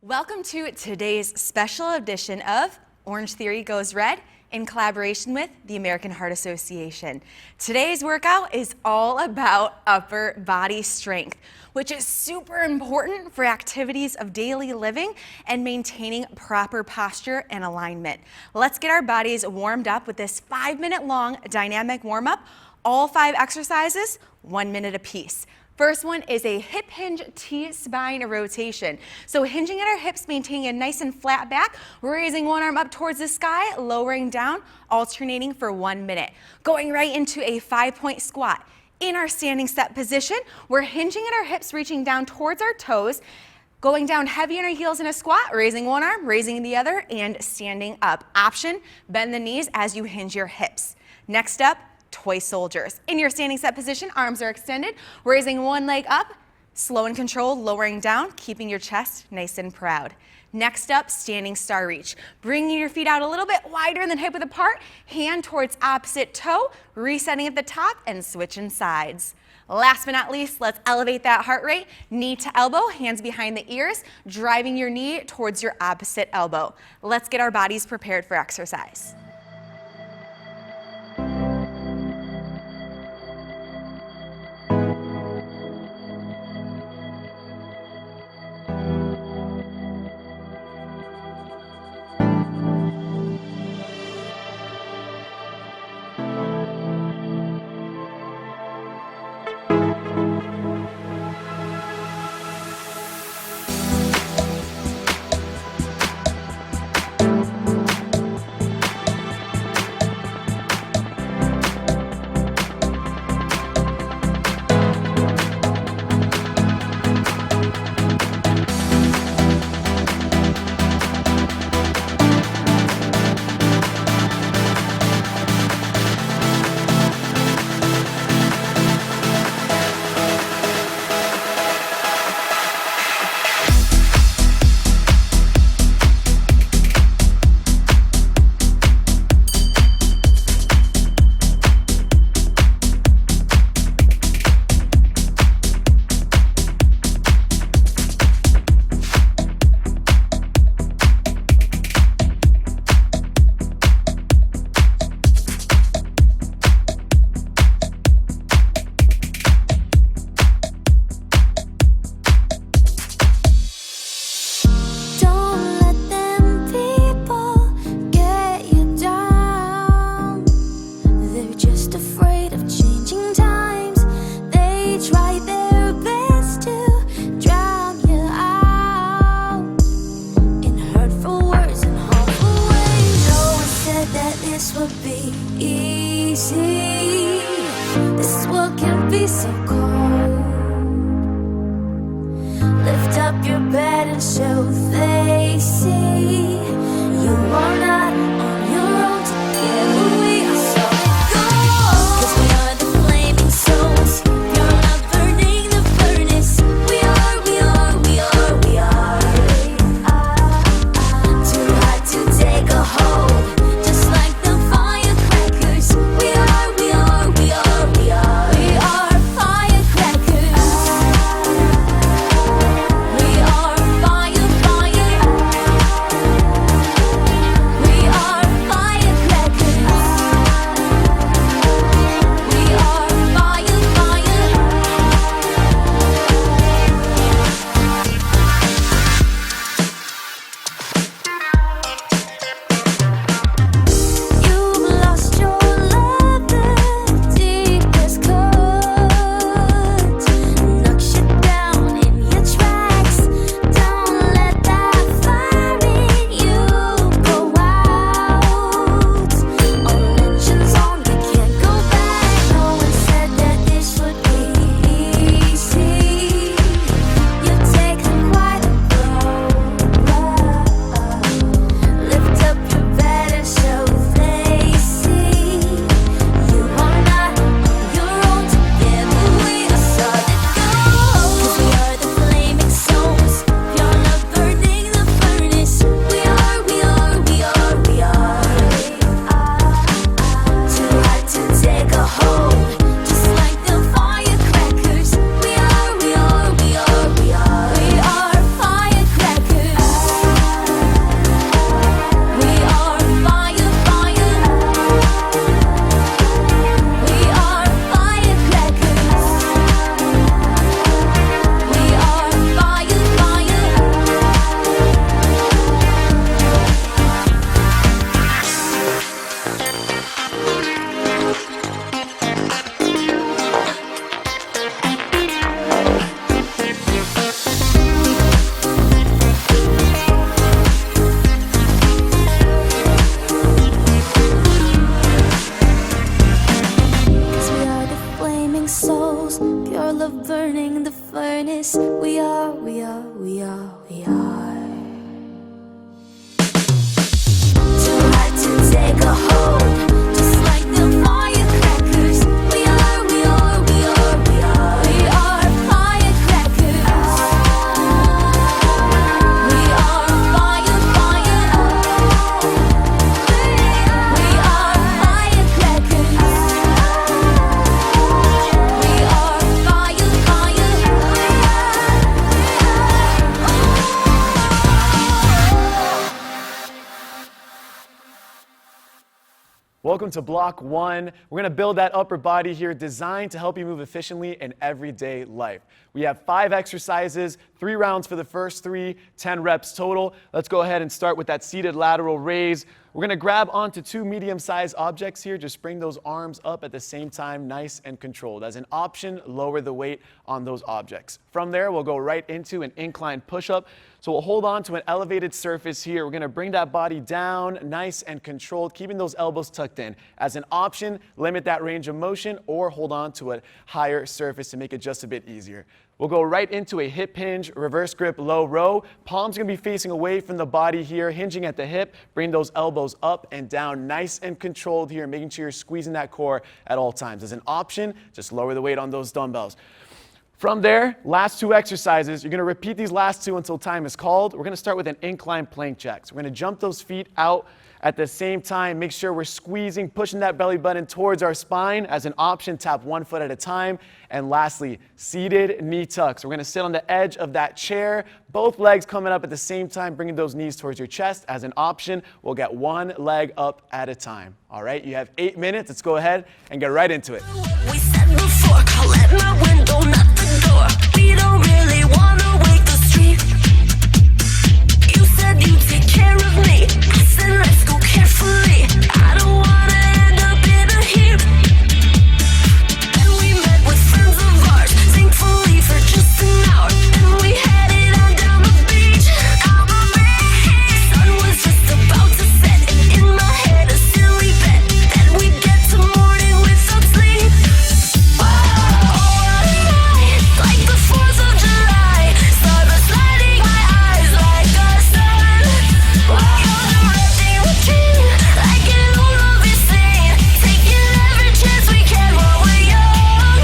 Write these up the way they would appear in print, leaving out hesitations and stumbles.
Welcome to today's special edition of Orange Theory Goes Red in collaboration with the American Heart Association. Today's workout is all about upper body strength, which is super important for activities of daily living and maintaining proper posture and alignment. Let's get our bodies warmed up with this 5-minute long dynamic warm-up. All 5 exercises, 1 minute apiece. First one is a hip hinge T-spine rotation. So hinging at our hips, maintaining a nice and flat back, raising one arm up towards the sky, lowering down, alternating for 1 minute. Going right into a 5-point squat. In our standing step position, we're hinging at our hips, reaching down towards our toes, going down heavy on our heels in a squat, raising one arm, raising the other, and standing up. Option, bend the knees as you hinge your hips. Next up, toy soldiers. In your standing step position, arms are extended, raising one leg up, slow and controlled, lowering down, keeping your chest nice and proud. Next up, standing star reach. Bringing your feet out a little bit wider than hip width apart, hand towards opposite toe, resetting at the top and switching sides. Last but not least, let's elevate that heart rate, knee to elbow, hands behind the ears, driving your knee towards your opposite elbow. Let's get our bodies prepared for exercise. Welcome to block 1. We're going to build that upper body here designed to help you move efficiently in everyday life. We have 5 exercises, 3 rounds for the first 3, 10 reps total. Let's go ahead and start with that seated lateral raise. We're going to grab onto 2 medium-sized objects here. Just bring those arms up at the same time, nice and controlled. As an option, lower the weight on those objects. From there, we'll go right into an incline push-up. So we'll hold on to an elevated surface here. We're going to bring that body down, nice and controlled, keeping those elbows tucked in. As an option, limit that range of motion or hold on to a higher surface to make it just a bit easier. We'll go right into a hip hinge, reverse grip, low row. Palms are going to be facing away from the body here, hinging at the hip. Bring those elbows up and down, nice and controlled here, making sure you're squeezing that core at all times. As an option, just lower the weight on those dumbbells. From there, last 2 exercises. You're going to repeat these last 2 until time is called. We're going to start with an incline plank jack. So we're going to jump those feet out at the same time. Make sure we're squeezing, pushing that belly button towards our spine. As an option, tap 1 foot at a time. And lastly, seated knee tucks. We're going to sit on the edge of that chair, both legs coming up at the same time, bringing those knees towards your chest. As an option, we'll get 1 leg up at a time. All right, you have 8 minutes. Let's go ahead and get right into it. We said before, call at my window, not the door. We don't really wanna wake the street. You said you'd take care of me. I said let's go carefully. I don't wanna end up in a heap. And we met with friends of ours, thankfully for just an hour. And we headed on down the beach. Sun was just about to set, and in my head a silly bet that we'd get to morning without sleep. Oh, what a night, like the 4th of July. Stars lighting my eyes like the sun. You're directing the dream, like an old movie scene. Taking every chance we can while we're young.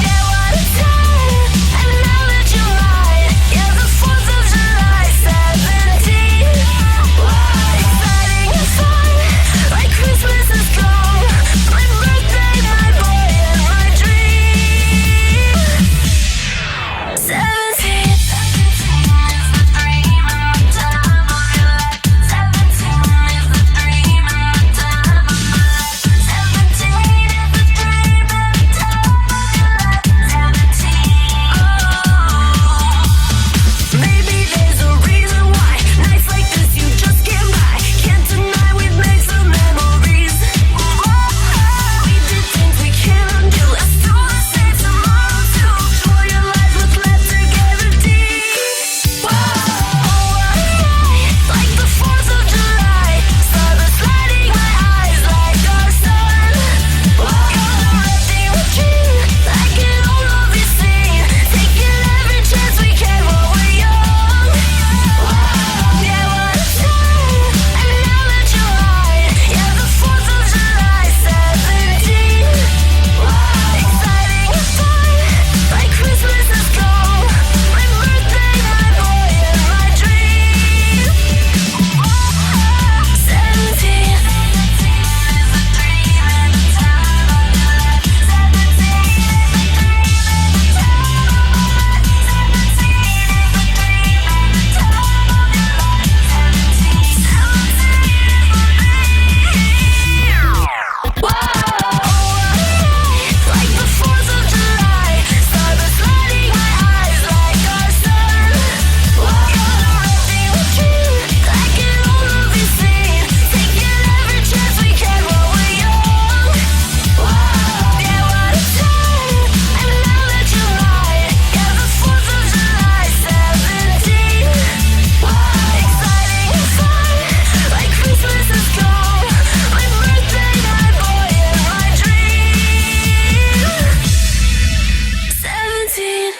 Yeah, what a time, and now that you're mine. Yeah, the 4th of July, 17. Exciting and fun, like Christmas is gone. My birthday, my boy, and my dream. 17 is the dream and the time of your life. 17 is the dream and the time of my life. 17 is the dream and the time of your life. 17, oh. Maybe there's a reason why nights like this you just can't buy. Can't deny we've made some memories. We did things we can't undo. Let's do the same tomorrow too. Enjoy your life, let's let together deep. Whoa, what a night, like the 4th of July. Stars lighting my eyes like the sun. You're directing the dream, like an old movie scene. Taking every chance we can while we're young. Yeah, what a time, and now that you're mine. Yeah, the 4th of July, 17. Exciting and fun, like Christmas is gone. My birthday, my boy, and my dream. 17 is the dream and the time of your life. 17 is the dream and the time of my life. 17 is the dream and the time of your life. 17 is the dream. Whoa, like the 4th of July. Stars lighting my eyes like the sun. You're directing the dream, like an old movie scene. Taking every chance we can while we're young. Yeah, what a time, and now that you're mine. Yeah, the 4th of July, 17. Exciting and fun, like Christmas is gone. My birthday, my boy, and my dream. 17.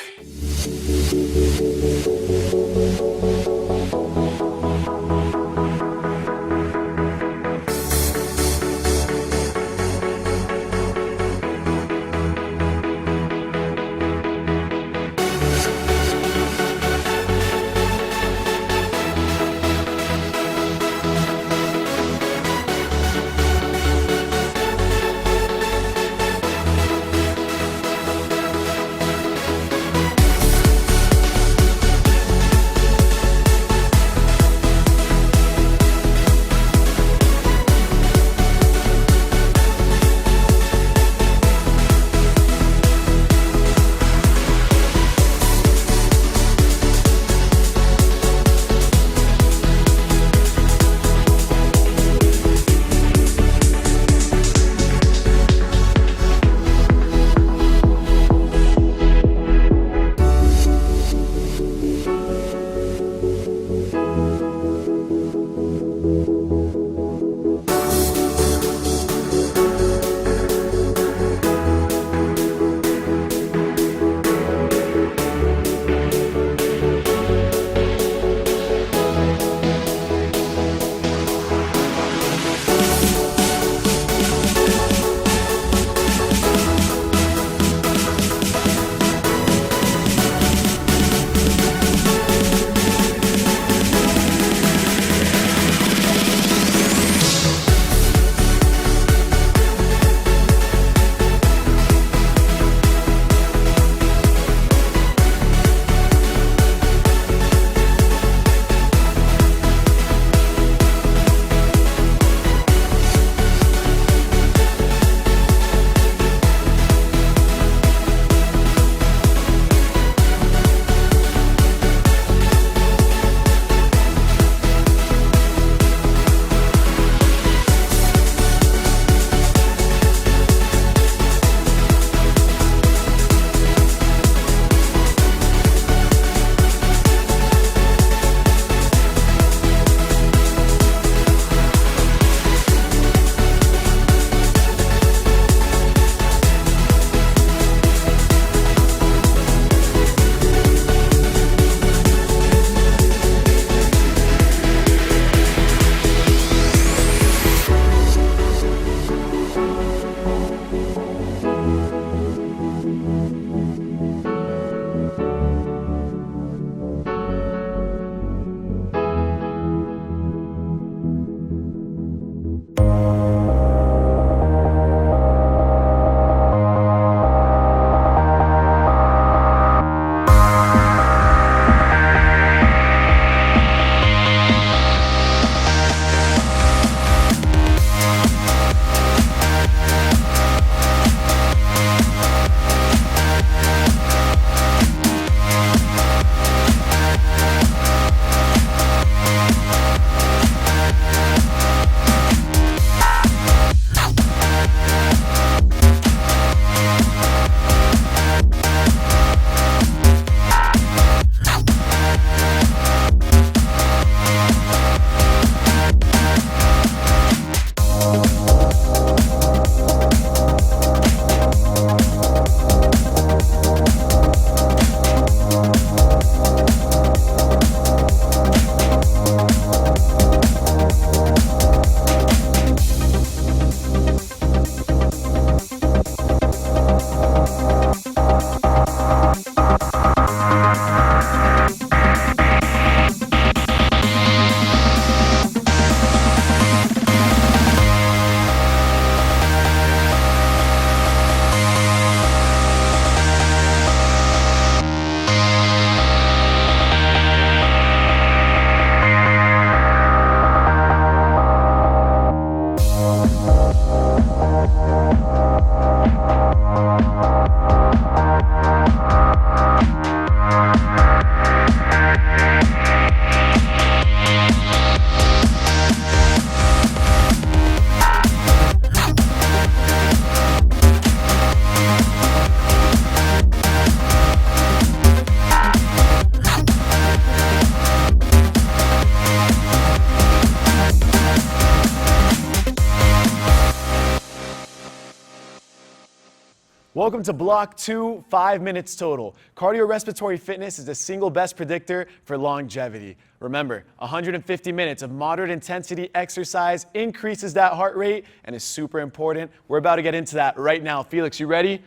Welcome to block 2, 5 minutes total. Cardiorespiratory fitness is the single best predictor for longevity. Remember, 150 minutes of moderate intensity exercise increases that heart rate and is super important. We're about to get into that right now. Felix, you ready?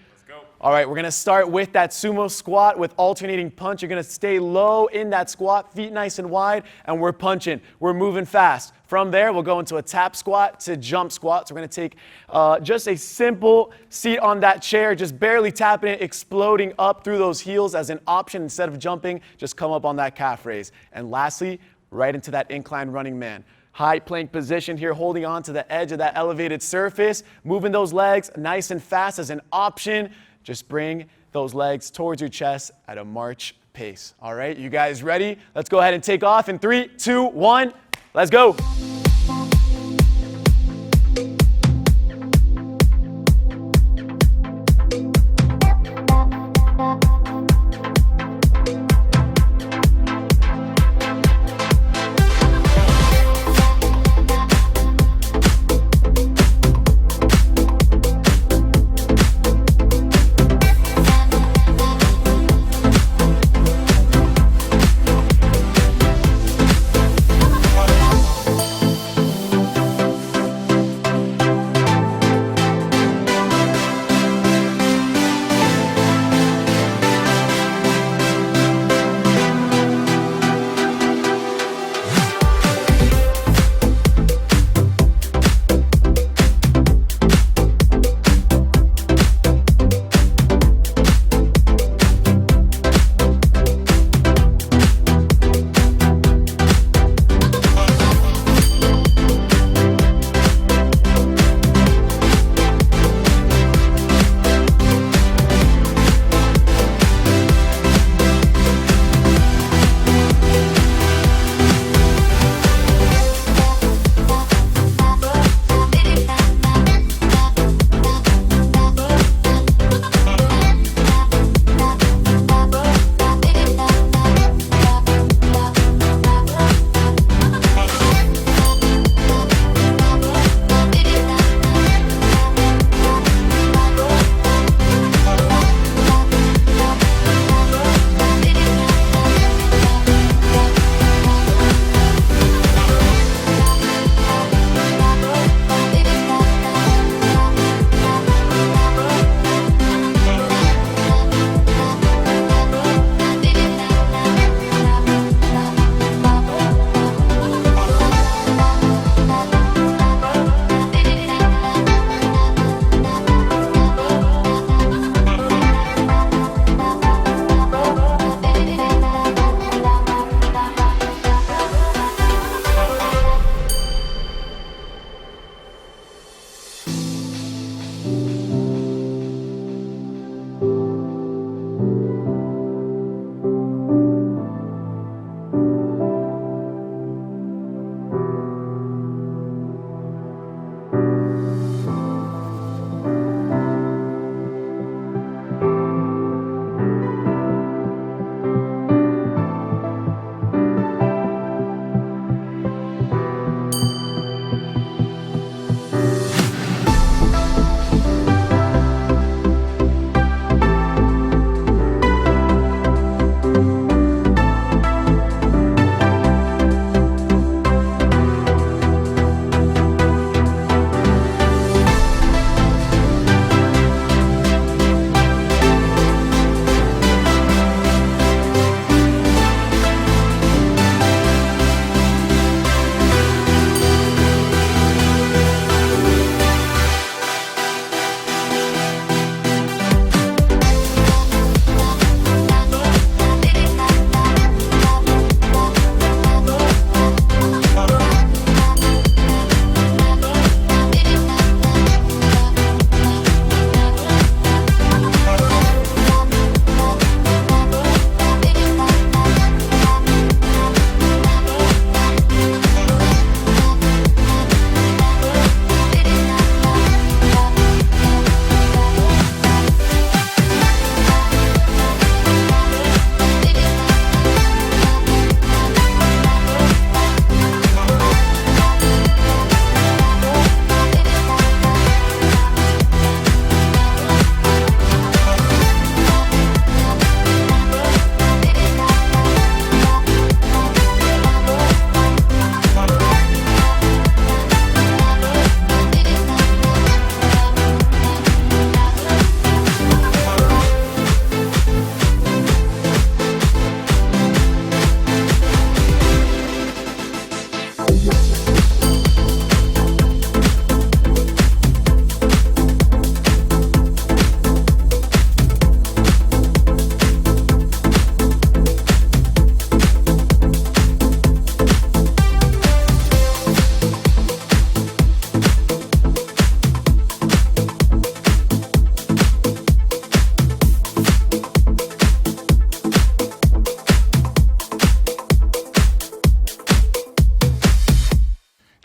All right, we're gonna start with that sumo squat with alternating punch. You're gonna stay low in that squat, feet nice and wide, and we're punching. We're moving fast. From there, we'll go into a tap squat to jump squat. So we're gonna take just a simple seat on that chair, just barely tapping it, exploding up through those heels as an option. Instead of jumping, just come up on that calf raise. And lastly, right into that incline running man. High plank position here, holding on to the edge of that elevated surface, moving those legs nice and fast as an option. Just bring those legs towards your chest at a march pace. All right, you guys ready? Let's go ahead and take off in 3, 2, 1. Let's go.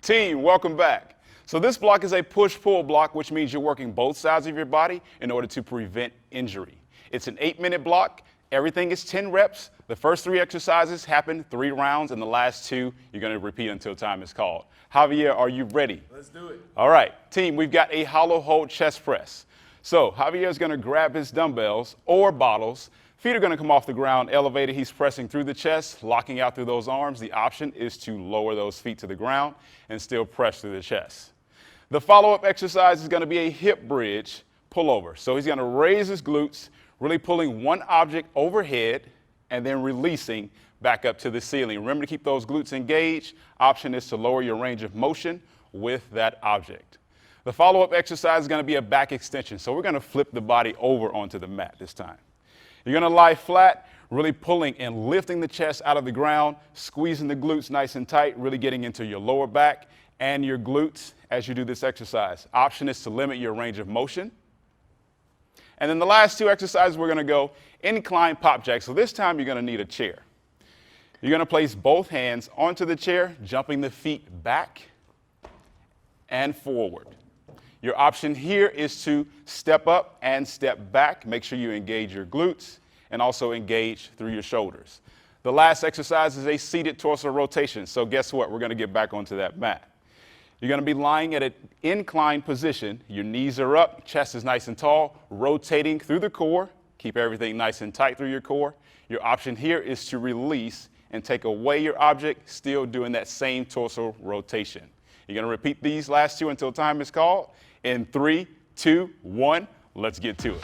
Team, welcome back. So this block is a push-pull block, which means you're working both sides of your body in order to prevent injury. It's an 8-minute block. Everything is 10 reps. The first 3 exercises happen 3 rounds, and the last 2 you're going to repeat until time is called. Javier, are you ready? Let's do it. All right, team, we've got a hollow hold chest press. So Javier is going to grab his dumbbells or bottles. Feet are going to come off the ground, elevated. He's pressing through the chest, locking out through those arms. The option is to lower those feet to the ground and still press through the chest. The follow-up exercise is going to be a hip bridge pullover. So he's going to raise his glutes, really pulling one object overhead and then releasing back up to the ceiling. Remember to keep those glutes engaged. Option is to lower your range of motion with that object. The follow-up exercise is going to be a back extension. So we're going to flip the body over onto the mat this time. You're going to lie flat, really pulling and lifting the chest out of the ground, squeezing the glutes nice and tight, really getting into your lower back and your glutes as you do this exercise. Option is to limit your range of motion. And then the last 2 exercises, we're going to go incline pop jack. So this time you're going to need a chair. You're going to place both hands onto the chair, jumping the feet back and forward. Your option here is to step up and step back. Make sure you engage your glutes and also engage through your shoulders. The last exercise is a seated torso rotation. So guess what? We're going to get back onto that mat. You're going to be lying at an inclined position. Your knees are up, chest is nice and tall, rotating through the core. Keep everything nice and tight through your core. Your option here is to release and take away your object, still doing that same torso rotation. You're going to repeat these last 2 until time is called. In 3, 2, 1, let's get to it.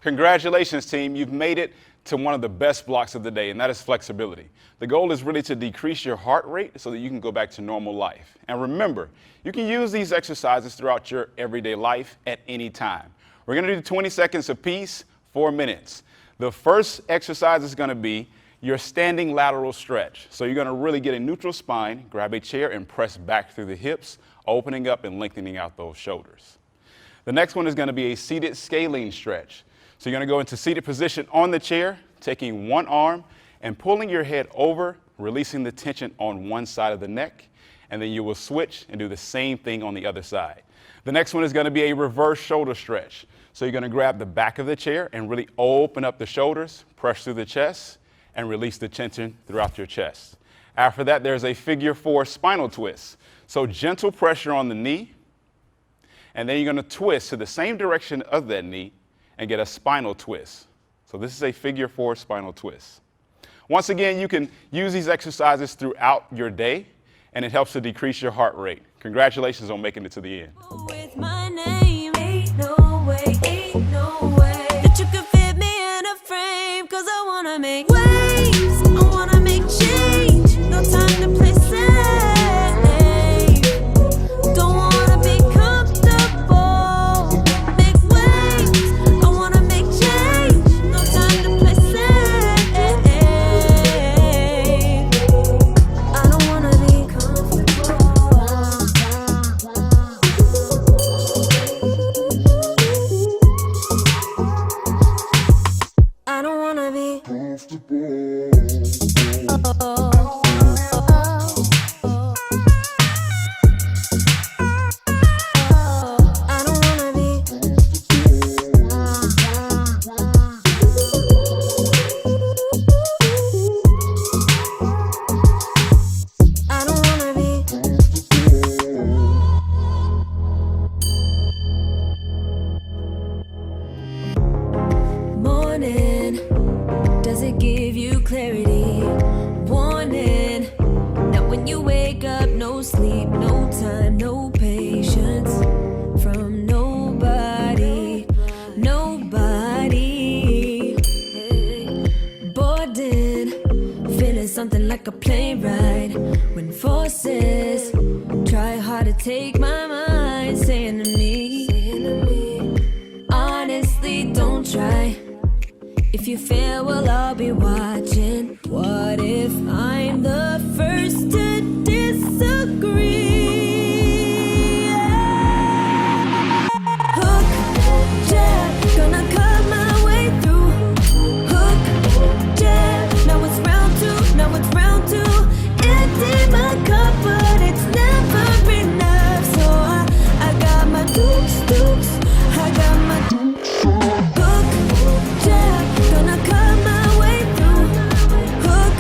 Congratulations, team. You've made it to one of the best blocks of the day, and that is flexibility. The goal is really to decrease your heart rate so that you can go back to normal life. And remember, you can use these exercises throughout your everyday life at any time. We're going to do 20 seconds apiece, 4 minutes. The first exercise is going to be your standing lateral stretch. So you're going to really get a neutral spine, grab a chair, and press back through the hips, opening up and lengthening out those shoulders. The next one is going to be a seated scalene stretch. So you're going to go into seated position on the chair, taking one arm and pulling your head over, releasing the tension on one side of the neck, and then you will switch and do the same thing on the other side. The next one is going to be a reverse shoulder stretch. So you're going to grab the back of the chair and really open up the shoulders, press through the chest, and release the tension throughout your chest. After that, there's a figure 4 spinal twist. So gentle pressure on the knee, and then you're going to twist to the same direction of that knee and get a spinal twist. So this is a figure 4 spinal twist. Once again, you can use these exercises throughout your day, and it helps to decrease your heart rate. Congratulations on making it to the end. With my name, ain't no way that you can fit me in a frame. 'Cause I wanna make waves, I wanna make change. No time to play safe. Don't wanna be comfortable. Make waves, I wanna make change. No time to play safe. I don't wanna be I don't wanna be comfortable. I don't wanna be I don't wanna be Morning, does it give you clarity? Warning, that when you wake up, no sleep, no time, no patience from nobody. Boarding, feeling something like a plane ride. When forces try hard to take my mind, saying to me, honestly, don't try. If you fail, well, I'll be watching. What if I'm the first to disagree? Hook, jab, gonna cut my way through. Hook, jab, now it's round 2, now it's round 2. Empty my cup, but it's never enough. So I got my dukes, I got my hook, jab, gonna cut my way through. Hook,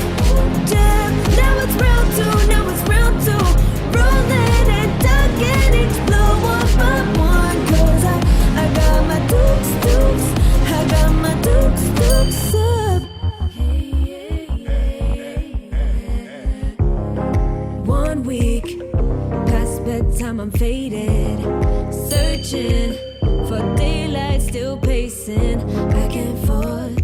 jab, now it's round 2, now it's round 2. Rolling and ducking each blow one by one. 'Cause I got my dukes, I got my dukes up. 1 week past bedtime, I'm faded, searching for daylight, still pacing back and forth,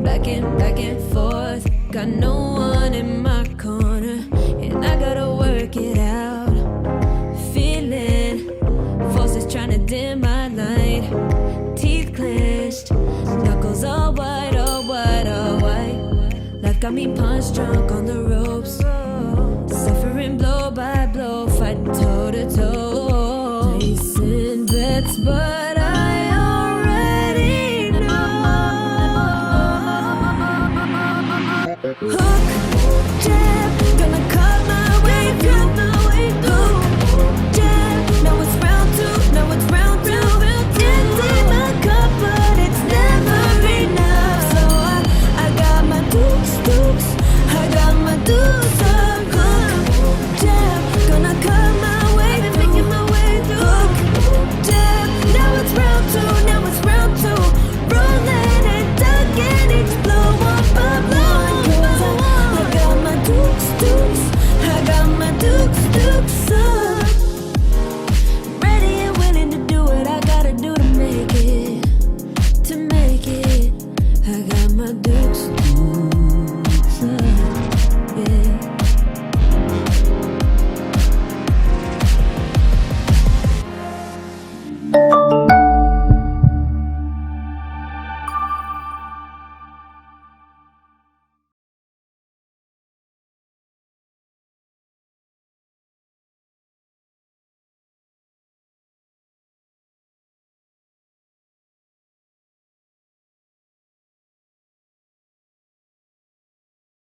back and forth. Got no one in my corner, and I gotta work it out. Feeling forces trying to dim my light. Teeth clenched, knuckles all white, all white, all white. Like got me punch drunk on the ropes, suffering blow by blow, fighting toe to toe. Placing bets, but I already know. Hook, jab, gonna cut my way through.